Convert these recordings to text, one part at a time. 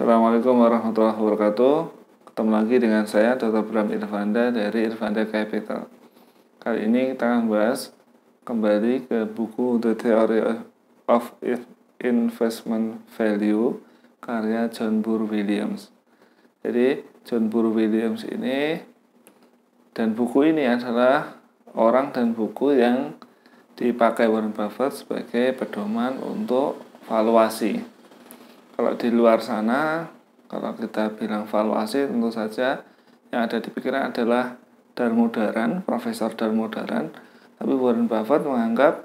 Assalamualaikum warahmatullahi wabarakatuh. Ketemu lagi dengan saya Dr. Bram Irvanda dari Irvanda Capital. Kali ini kita akan bahas kembali ke buku The Theory of Investment Value karya John Boor Williams. Jadi John Boor Williams ini dan buku ini adalah orang dan buku yang dipakai Warren Buffett sebagai pedoman untuk valuasi. Kalau di luar sana, kalau kita bilang valuasi, tentu saja yang ada di pikiran adalah Damodaran, Profesor Damodaran. Tapi Warren Buffett menganggap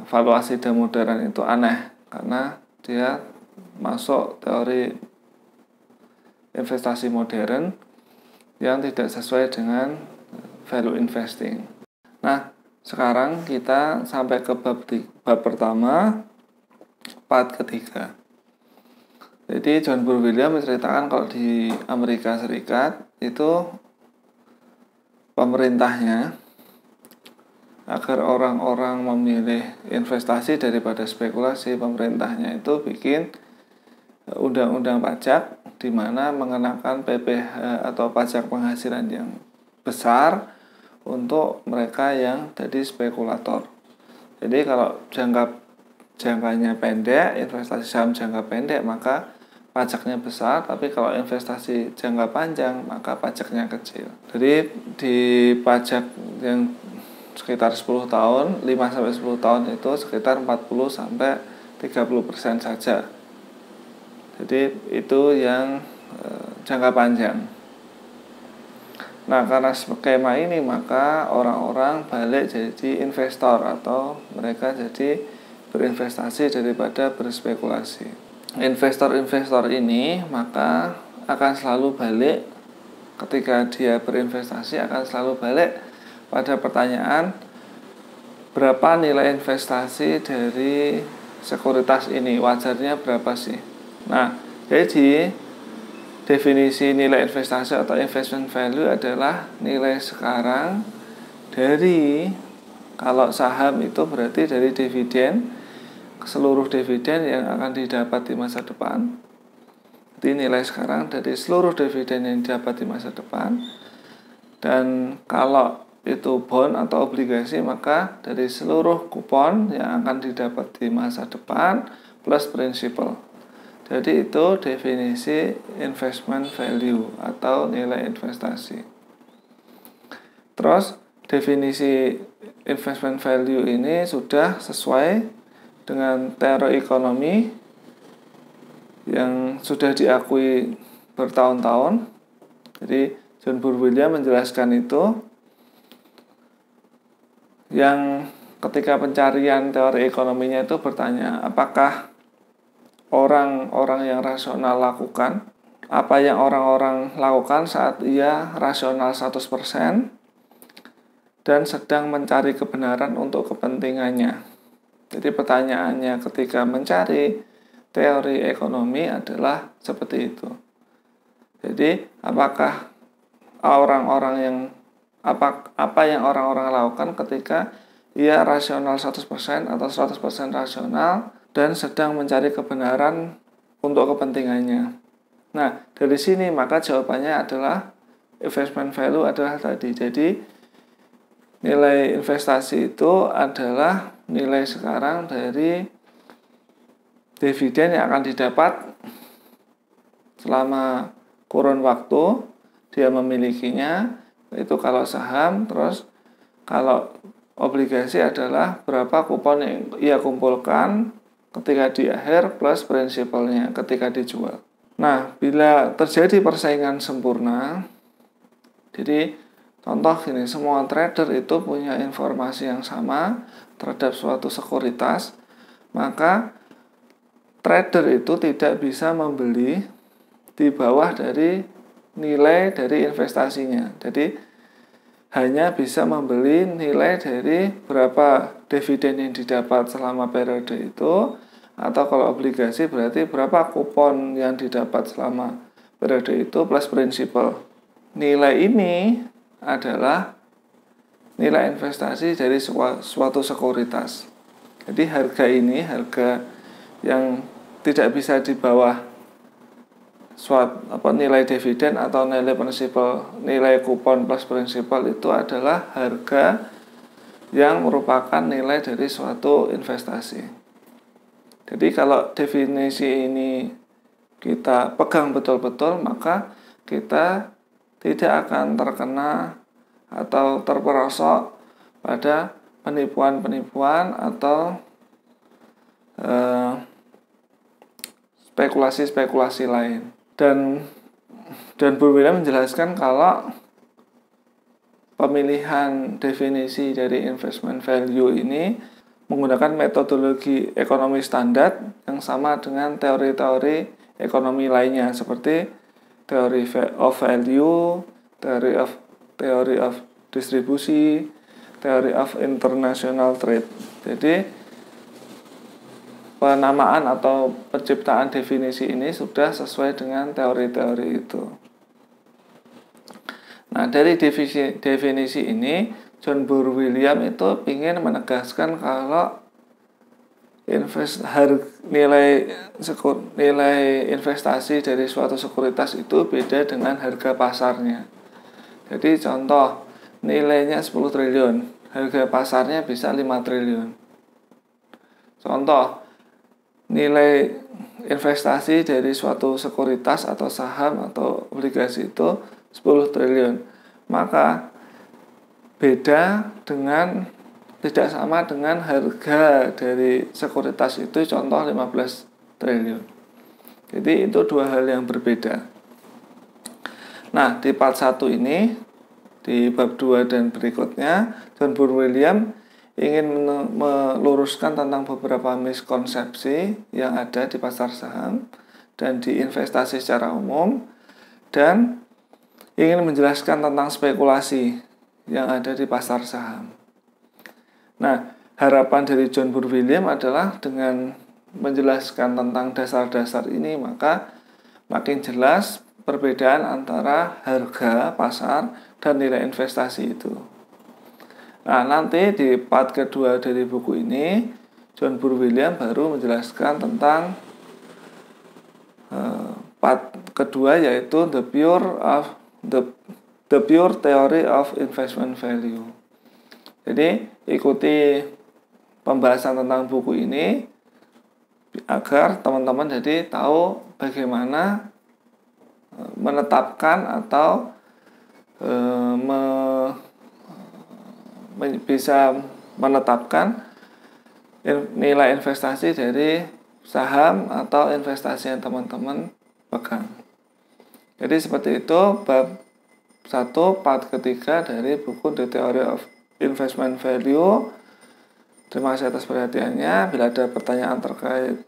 valuasi Damodaran itu aneh karena dia masuk teori investasi modern yang tidak sesuai dengan value investing. Nah, sekarang kita sampai ke bab pertama, part ketiga. Jadi John Boor Williams menceritakan kalau di Amerika Serikat itu pemerintahnya agar orang-orang memilih investasi daripada spekulasi, pemerintahnya itu bikin undang-undang pajak di mana mengenakan PPh atau pajak penghasilan yang besar untuk mereka yang jadi spekulator. Jadi kalau jangkanya pendek, investasi saham jangka pendek, maka pajaknya besar, tapi kalau investasi jangka panjang, maka pajaknya kecil. Jadi di pajak yang sekitar 10 tahun, 5-10 tahun itu sekitar 40-30% saja. Jadi itu yang jangka panjang. Nah, karena skema ini maka orang-orang balik jadi investor atau mereka jadi berinvestasi daripada berspekulasi. Investor-investor ini maka akan selalu balik ketika dia berinvestasi akan selalu balik pada pertanyaan berapa nilai investasi dari sekuritas ini, wajarnya berapa sih? Nah, jadi definisi nilai investasi atau investment value adalah nilai sekarang dari, kalau saham itu berarti dari dividen, seluruh dividen yang akan didapat di masa depan. Jadi nilai sekarang dari seluruh dividen yang didapat di masa depan. Dan kalau itu bond atau obligasi, maka dari seluruh kupon yang akan didapat di masa depan plus principal. Jadi itu definisi investment value atau nilai investasi. Terus definisi investment value ini sudah sesuai dengan teori ekonomi yang sudah diakui bertahun-tahun. Jadi John Boor Williams menjelaskan itu, yang ketika pencarian teori ekonominya itu bertanya apakah orang-orang yang rasional lakukan, apa yang orang-orang lakukan saat ia rasional 100% dan sedang mencari kebenaran untuk kepentingannya. Jadi pertanyaannya ketika mencari teori ekonomi adalah seperti itu. Jadi apakah orang-orang yang apa yang orang-orang lakukan ketika ia rasional 100% atau 100% rasional dan sedang mencari kebenaran untuk kepentingannya. Nah, dari sini maka jawabannya adalah investment value adalah tadi. Jadi nilai investasi itu adalah nilai sekarang dari dividen yang akan didapat selama kurun waktu dia memilikinya, itu kalau saham. Terus kalau obligasi adalah berapa kupon yang ia kumpulkan ketika di akhir plus prinsipalnya ketika dijual. Nah, bila terjadi persaingan sempurna, jadi contoh gini, semua trader itu punya informasi yang sama terhadap suatu sekuritas, maka trader itu tidak bisa membeli di bawah dari nilai dari investasinya. Jadi hanya bisa membeli nilai dari berapa dividen yang didapat selama periode itu, atau kalau obligasi berarti berapa kupon yang didapat selama periode itu plus prinsipal. Nilai ini adalah nilai investasi dari suatu sekuritas. Jadi harga ini, harga yang tidak bisa di bawah nilai dividen atau nilai kupon plus prinsipal itu adalah harga yang merupakan nilai dari suatu investasi. Jadi kalau definisi ini kita pegang betul-betul, maka kita tidak akan terkena atau terperosok pada penipuan-penipuan atau spekulasi-spekulasi lain. Dan Burwilliam menjelaskan kalau pemilihan definisi dari investment value ini menggunakan metodologi ekonomi standar yang sama dengan teori-teori ekonomi lainnya seperti theory of value, theory of distribusi, theory of international trade. Jadi penamaan atau penciptaan definisi ini sudah sesuai dengan teori-teori itu. Nah, dari definisi ini, John Burwilliam itu ingin menegaskan kalau nilai investasi dari suatu sekuritas itu beda dengan harga pasarnya. Jadi contoh, nilainya 10 triliun, harga pasarnya bisa 5 triliun. Contoh, nilai investasi dari suatu sekuritas atau saham atau obligasi itu 10 triliun. Maka tidak sama dengan harga dari sekuritas itu contoh 15 triliun. Jadi itu dua hal yang berbeda. Nah, di part 1 ini, di bab 2 dan berikutnya, John Burwilliam ingin meluruskan tentang beberapa miskonsepsi yang ada di pasar saham dan di investasi secara umum, dan ingin menjelaskan tentang spekulasi yang ada di pasar saham. Nah, harapan dari John Burwilliam adalah dengan menjelaskan tentang dasar-dasar ini, maka makin jelas perbedaan antara harga pasar dan nilai investasi itu. Nah, nanti di part kedua dari buku ini, John Burwilliam baru menjelaskan tentang part kedua, yaitu the pure theory of investment value. Jadi ikuti pembahasan tentang buku ini agar teman-teman jadi tahu bagaimana menetapkan atau bisa menetapkan nilai investasi dari saham atau investasi yang teman-teman pegang. Jadi seperti itu bab 1 part ketiga dari buku The Theory of Investment Value. Terima kasih atas perhatiannya. Bila ada pertanyaan terkait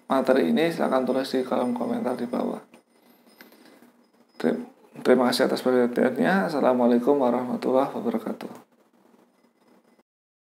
materi ini, silakan tulis di kolom komentar di bawah. Terima kasih atas perhatiannya. Assalamualaikum warahmatullahi wabarakatuh.